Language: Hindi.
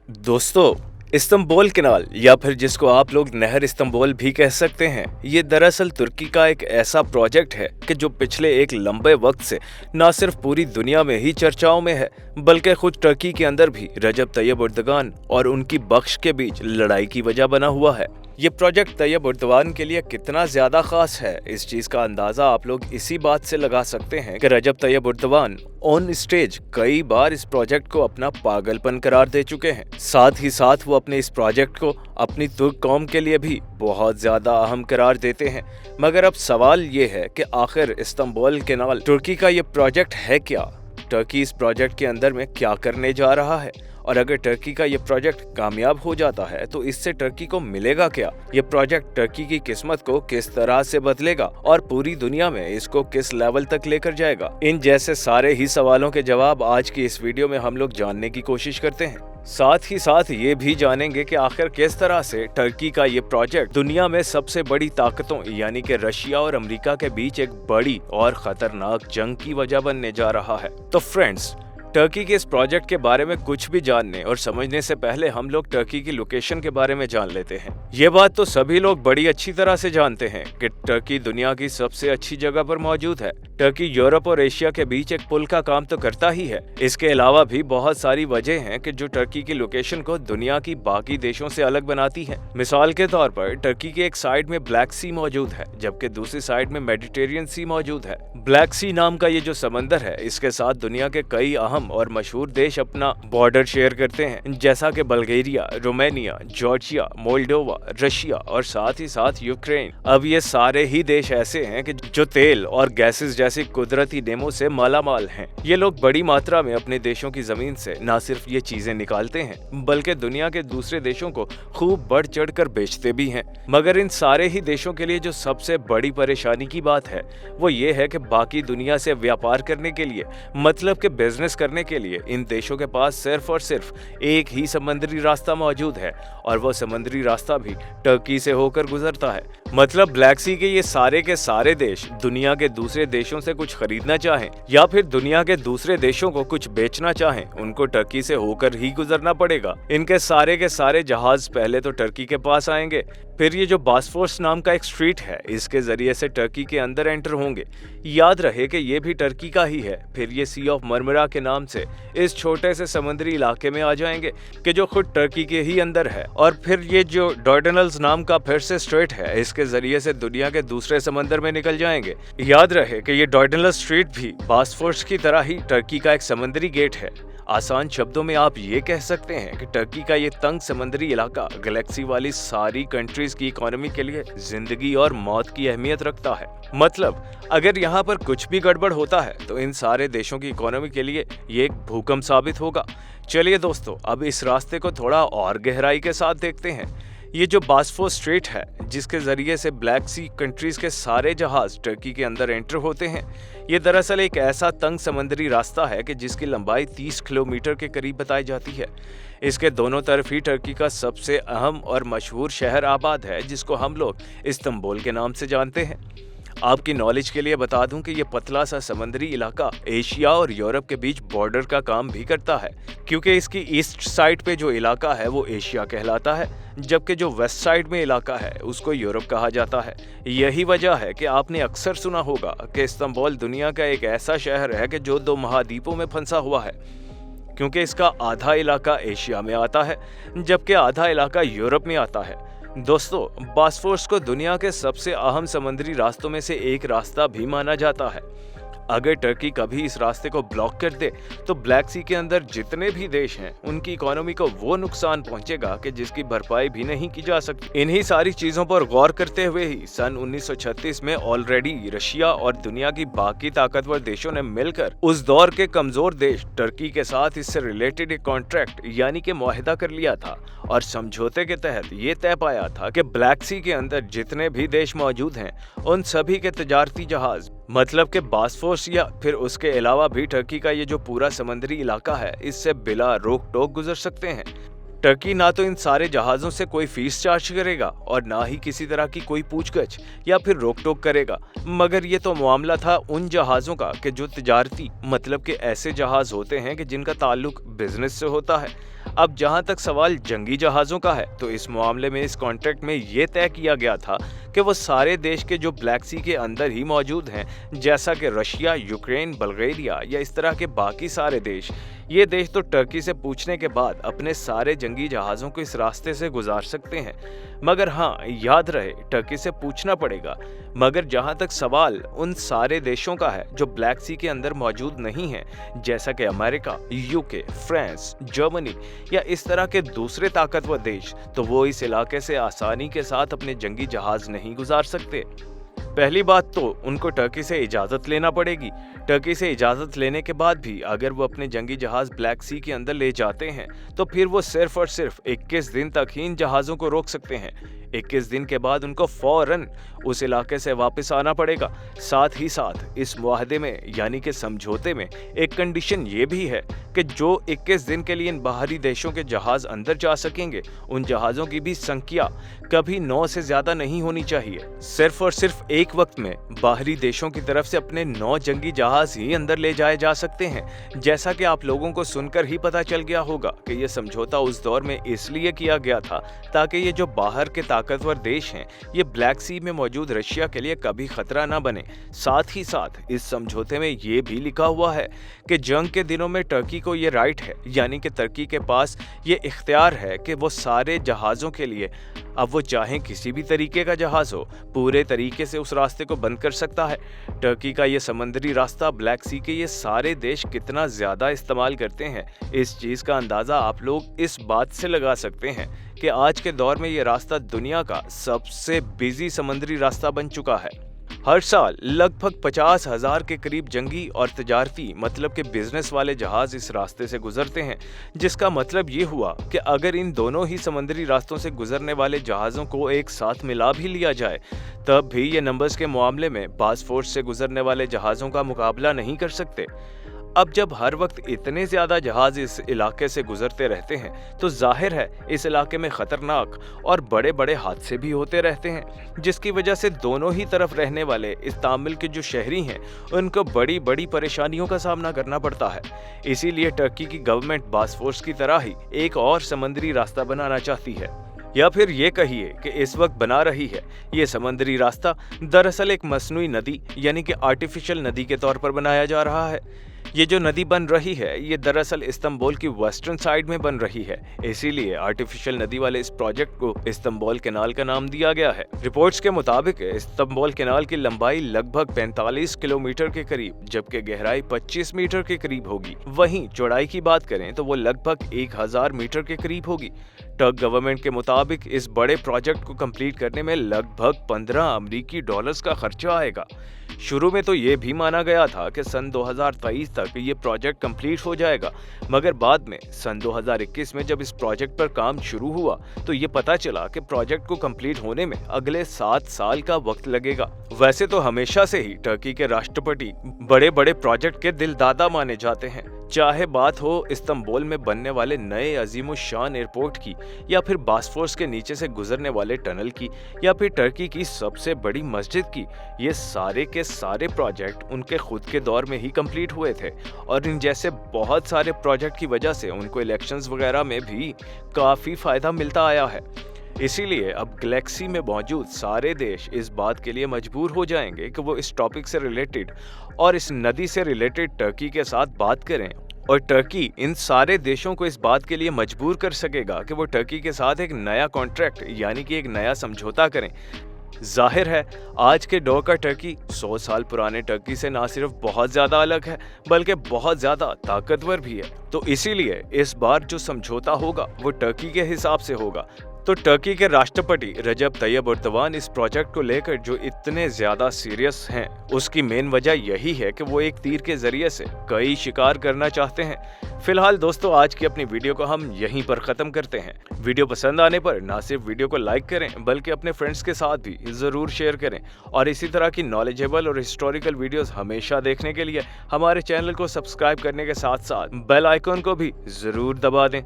दोस्तों, इस्तांबुल कैनाल या फिर जिसको आप लोग नहर इस्तांबुल भी कह सकते हैं, ये दरअसल तुर्की का एक ऐसा प्रोजेक्ट है कि जो पिछले एक लंबे वक्त से न सिर्फ पूरी दुनिया में ही चर्चाओं में है, बल्कि खुद टर्की के अंदर भी रजब तैयब एर्दोगान और उनकी बख्श के बीच लड़ाई की वजह बना हुआ है। ये प्रोजेक्ट तैयब एर्दोगान के लिए कितना ज्यादा खास है, इस चीज का अंदाजा आप लोग इसी बात से लगा सकते हैं कि रजब तैयब एर्दोगान ऑन स्टेज कई बार इस प्रोजेक्ट को अपना पागलपन करार दे चुके हैं। साथ ही साथ वो अपने इस प्रोजेक्ट को अपनी तुर्क कौम के लिए भी बहुत ज्यादा अहम करार देते हैं। मगर अब सवाल ये है कि आखिर इस्तांबुल कैनाल तुर्की का ये प्रोजेक्ट है क्या? टर्की इस प्रोजेक्ट के अंदर में क्या करने जा रहा है? और अगर टर्की का ये प्रोजेक्ट कामयाब हो जाता है तो इससे टर्की को मिलेगा क्या? ये प्रोजेक्ट टर्की की किस्मत को किस तरह से बदलेगा और पूरी दुनिया में इसको किस लेवल तक लेकर जाएगा? इन जैसे सारे ही सवालों के जवाब आज की इस वीडियो में हम लोग जानने की कोशिश करते हैं। साथ ही साथ ये भी जानेंगे कि आखिर किस तरह से टर्की का ये प्रोजेक्ट दुनिया में सबसे बड़ी ताकतों यानी कि रशिया और अमेरिका के बीच एक बड़ी और खतरनाक जंग की वजह बनने जा रहा है। तो फ्रेंड्स, टर्की के इस प्रोजेक्ट के बारे में कुछ भी जानने और समझने से पहले हम लोग टर्की की लोकेशन के बारे में जान लेते हैं। ये बात तो सभी लोग बड़ी अच्छी तरह से जानते हैं कि टर्की दुनिया की सबसे अच्छी जगह पर मौजूद है। टर्की यूरोप और एशिया के बीच एक पुल का काम तो करता ही है। इसके अलावा भी बहुत सारी वजह हैं कि जो टर्की की लोकेशन को दुनिया की बाकी देशों से अलग बनाती है। मिसाल के तौर पर टर्की के एक साइड में ब्लैक सी मौजूद है, जबकि दूसरी साइड में मेडिटेरियन सी मौजूद है। ब्लैक सी नाम का ये जो समंदर है, इसके साथ दुनिया के कई अहम और मशहूर देश अपना बॉर्डर शेयर करते हैं, जैसा कि Bulgaria, Romania, Georgia, Moldova, Russia और साथ ही साथ यूक्रेन। अब ये सारे ही देश ऐसे हैं कि जो तेल और गैसेस जैसी कुदरती नेमों से मालामाल हैं। ये लोग बड़ी मात्रा में अपने देशों की जमीन से न सिर्फ ये चीजें निकालते हैं, बल्कि दुनिया के दूसरे देशों को खूब बढ़ चढ़ कर बेचते भी हैं। मगर इन सारे ही देशों के लिए जो सबसे बड़ी परेशानी की बात है, वो ये है कि बाकी दुनिया से व्यापार करने के लिए, मतलब कि बिजनेस करने के लिए इन देशों के पास सिर्फ और सिर्फ एक ही समुद्री रास्ता मौजूद है, और वो समुद्री रास्ता भी टर्की से होकर गुजरता है। मतलब ब्लैक सी के ये सारे के सारे देश दुनिया के दूसरे देशों से कुछ खरीदना चाहें या फिर दुनिया के दूसरे देशों को कुछ बेचना चाहें, उनको टर्की से होकर ही गुजरना पड़ेगा। इनके सारे के सारे जहाज पहले तो टर्की के पास आएंगे, फिर ये जो बॉस्फोरस नाम का एक स्ट्रीट है, इसके जरिए से टर्की के अंदर एंटर होंगे। याद रहे कि ये भी टर्की का ही है। फिर ये सी ऑफ मरमरा के नाम से इस छोटे से समुद्री इलाके में आ जाएंगे कि जो खुद टर्की के ही अंदर है। और फिर ये जो डॉर्डनल्स नाम का फिर से स्ट्रेट है, इसके जरिए से दुनिया के दूसरे समंदर में निकल जाएंगे। याद रहे कि ये डॉर्डनल स्ट्रीट भी बॉस्फोरस की तरह ही टर्की का एक समुद्री गेट है। आसान शब्दों में आप ये कह सकते हैं कि टर्की का ये तंग समुद्री इलाका गैलेक्सी वाली सारी कंट्रीज की इकोनॉमी के लिए जिंदगी और मौत की अहमियत रखता है। मतलब अगर यहाँ पर कुछ भी गड़बड़ होता है तो इन सारे देशों की इकोनॉमी के लिए ये एक भूकंप साबित होगा। चलिए दोस्तों, अब इस रास्ते को थोड़ा और गहराई के साथ देखते हैं। ये जो बॉस्फोरस स्ट्रेट है, जिसके जरिए से ब्लैक सी कंट्रीज के सारे जहाज टर्की के अंदर एंटर होते हैं, ये दरअसल एक ऐसा तंग समुद्री रास्ता है कि जिसकी लंबाई 30 किलोमीटर के करीब बताई जाती है। इसके दोनों तरफ ही टर्की का सबसे अहम और मशहूर शहर आबाद है, जिसको हम लोग इस्तांबुल के नाम से जानते हैं। आपकी नॉलेज के लिए बता दूं कि ये पतला सा समुद्री इलाका एशिया और यूरोप के बीच बॉर्डर का काम भी करता है, क्योंकि इसकी ईस्ट साइड पे जो इलाका है वो एशिया कहलाता है, जबकि जो वेस्ट साइड में इलाका है उसको यूरोप कहा जाता है। यही वजह है कि आपने अक्सर सुना होगा कि इस्तांबुल दुनिया का एक ऐसा शहर है कि जो 2 महाद्वीपों में फंसा हुआ है, क्योंकि इसका आधा इलाका एशिया में आता है जबकि आधा इलाका यूरोप में आता है। दोस्तों, बॉस्फोरस को दुनिया के सबसे अहम समुद्री रास्तों में से एक रास्ता भी माना जाता है। अगर टर्की कभी इस रास्ते को ब्लॉक कर दे तो ब्लैक सी के अंदर जितने भी देश हैं, उनकी इकोनॉमी को वो नुकसान पहुंचेगा कि जिसकी भरपाई भी नहीं की जा सकती। इन्हीं सारी चीजों पर गौर करते हुए ही सन 1936 में ऑलरेडी रशिया और दुनिया की बाकी ताकतवर देशों ने मिलकर उस दौर के कमजोर देश टर्की के साथ इससे रिलेटेड एक कॉन्ट्रैक्ट यानी कि मुआहिदा कर लिया था, और समझौते के तहत ये तय पाया था कि ब्लैक सी के अंदर जितने भी देश मौजूद हैं, उन सभी के तजारती जहाज, मतलब कि बॉस्फोरस या फिर उसके अलावा भी टर्की का ये जो पूरा समुद्री इलाका है, इससे बिला रोक टोक गुजर सकते हैं। टर्की ना तो इन सारे जहाज़ों से कोई फीस चार्ज करेगा और ना ही किसी तरह की कोई पूछगछ या फिर रोक टोक करेगा। मगर ये तो मामला था उन जहाज़ों का कि जो तिजारती मतलब के ऐसे जहाज़ होते हैं कि जिनका ताल्लुक बिजनेस से होता है। अब जहां तक सवाल जंगी जहाज़ों का है, तो इस मामले में इस कॉन्ट्रैक्ट में ये तय किया गया था कि वो सारे देश के जो ब्लैक सी के अंदर ही मौजूद हैं, जैसा कि रशिया, यूक्रेन, बल्गेरिया या इस तरह के बाकी सारे देश, ये देश तो टर्की से पूछने के बाद अपने सारे जंगी जहाज़ों को इस रास्ते से गुजार सकते हैं। मगर हाँ, याद रहे टर्की से पूछना पड़ेगा। मगर जहां तक सवाल उन सारे देशों का है जो ब्लैक सी के अंदर मौजूद नहीं है, जैसा कि अमेरिका, यूके, फ्रांस, जर्मनी या इस तरह के दूसरे ताकतवर देश, तो वो इस इलाके से आसानी के साथ अपने जंगी जहाज नहीं गुजार सकते। पहली बात तो उनको टर्की से इजाज़त लेना पड़ेगी। टर्की से इजाज़त लेने के बाद भी अगर वो अपने जंगी जहाज़ ब्लैक सी के अंदर ले जाते हैं, तो फिर वो सिर्फ और सिर्फ 21 दिन तक ही इन जहाज़ों को रोक सकते हैं। 21 दिन के बाद उनको फौरन उस इलाके से वापस आना पड़ेगा। साथ ही साथ इस मुआहदे में यानी कि समझौते में एक कंडीशन ये भी है कि जो 21 दिन के लिए इन बाहरी देशों के जहाज़ अंदर जा सकेंगे, उन जहाज़ों की भी संख्या कभी 9 से ज़्यादा नहीं होनी चाहिए। सिर्फ और सिर्फ एक वक्त में बाहरी देशों की तरफ से अपने 9 जंगी जहाज़ ही अंदर ले जाए जा सकते हैं। जैसा कि आप लोगों को सुनकर ही पता चल गया होगा कि यह समझौता उस दौर में इसलिए किया गया था ताकि ये जो बाहर के ताकतवर देश हैं, ये ब्लैक सी में मौजूद रशिया के लिए कभी खतरा ना बने। साथ ही साथ इस समझौते में ये भी लिखा हुआ है कि जंग के दिनों में टर्की को ये राइट है, यानी कि टर्की के पास ये इख्तियार है कि वो सारे जहाज़ों के लिए, अब वो चाहें किसी भी तरीके का जहाज़ हो, पूरे तरीके से उस रास्ते को बंद कर सकता है। टर्की का ये समंदरी रास्ता ब्लैक सी के ये सारे देश कितना ज़्यादा इस्तेमाल करते हैं, इस चीज़ का अंदाज़ा आप लोग इस बात से लगा सकते हैं कि आज के दौर में ये रास्ता दुनिया का सबसे बिजी समुद्री रास्ता बन चुका है। हर साल लगभग 50,000 के करीब जंगी और तजारती मतलब के बिजनेस वाले जहाज इस रास्ते से गुजरते हैं, जिसका मतलब ये हुआ कि अगर इन दोनों ही समुद्री रास्तों से गुजरने वाले जहाज़ों को एक साथ मिला भी लिया जाए, तब भी ये नंबर्स के मामले में बासफोर्स से गुजरने वाले जहाज़ों का मुकाबला नहीं कर सकते। अब जब हर वक्त इतने ज्यादा जहाज इस इलाके से गुजरते रहते हैं, तो जाहिर है इस इलाके में खतरनाक और बड़े बड़े हादसे भी होते रहते हैं, जिसकी वजह से दोनों ही तरफ रहने वाले इस तामिल के जो शहरी हैं, उनको बड़ी बड़ी परेशानियों का सामना करना पड़ता है। इसीलिए टर्की की गवर्नमेंट बासफोर्स की तरह ही एक और समुद्री रास्ता बनाना चाहती है, या फिर ये कहिए कि इस वक्त बना रही है। ये समुद्री रास्ता दरअसल एक मसनूई नदी यानी कि आर्टिफिशियल नदी के तौर पर बनाया जा रहा है। ये जो नदी बन रही है, ये दरअसल इस्तांबुल की वेस्टर्न साइड में बन रही है, इसीलिए आर्टिफिशियल नदी वाले इस प्रोजेक्ट को इस्तांबुल कैनाल का नाम दिया गया है। रिपोर्ट्स के मुताबिक इस्तांबुल कैनाल की लंबाई लगभग 45 किलोमीटर के करीब, जबकि गहराई 25 मीटर के करीब होगी। वहीं चौड़ाई की बात करें तो वो लगभग 1000 मीटर के करीब होगी। टर्क गवर्नमेंट के मुताबिक इस बड़े प्रोजेक्ट को कंप्लीट करने में लगभग 15 अमेरिकी डॉलर्स का खर्चा आएगा। शुरू में तो ये भी माना गया था कि सन 2023 तक ये प्रोजेक्ट कंप्लीट हो जाएगा, मगर बाद में सन 2021 में जब इस प्रोजेक्ट पर काम शुरू हुआ तो ये पता चला कि प्रोजेक्ट को कंप्लीट होने में अगले 7 साल का वक्त लगेगा। वैसे तो हमेशा से ही टर्की के राष्ट्रपति बड़े बड़े प्रोजेक्ट के दिलदादा माने जाते हैं, चाहे बात हो इस्तांबुल में बनने वाले नए अजीमुशान एयरपोर्ट की, या फिर बासफोर्स के नीचे से गुजरने वाले टनल की, या फिर टर्की की सबसे बड़ी मस्जिद की। ये सारे के सारे प्रोजेक्ट उनके खुद के दौर में ही कंप्लीट हुए थे, और इन जैसे बहुत सारे प्रोजेक्ट की वजह से उनको इलेक्शंस वगैरह में भी काफ़ी फ़ायदा मिलता आया है। इसीलिए अब गैलेक्सी में मौजूद सारे देश इस बात के लिए मजबूर हो जाएंगे कि वो इस टॉपिक से रिलेटेड और इस नदी से रिलेटेड टर्की के साथ बात करें, और टर्की इन सारे देशों को इस बात के लिए मजबूर कर सकेगा कि वो टर्की के साथ एक नया कॉन्ट्रैक्ट यानी कि एक नया समझौता करें। जाहिर है आज के दौर का टर्की 100 साल पुराने टर्की से ना सिर्फ बहुत ज़्यादा अलग है, बल्कि बहुत ज़्यादा ताकतवर भी है। तो इसीलिए इस बार जो समझौता होगा वो टर्की के हिसाब से होगा। तो टर्की के राष्ट्रपति रजब तैयब एर्दोगान इस प्रोजेक्ट को लेकर जो इतने ज्यादा सीरियस हैं, उसकी मेन वजह यही है कि वो एक तीर के जरिए से कई शिकार करना चाहते हैं। फिलहाल दोस्तों, आज की अपनी वीडियो को हम यहीं पर खत्म करते हैं। वीडियो पसंद आने पर ना सिर्फ वीडियो को लाइक करें, बल्कि अपने फ्रेंड्स के साथ भी जरूर शेयर करें, और इसी तरह की नॉलेजेबल और हिस्टोरिकल वीडियोस हमेशा देखने के लिए हमारे चैनल को सब्सक्राइब करने के साथ साथ बेल आइकन को भी जरूर दबा दें।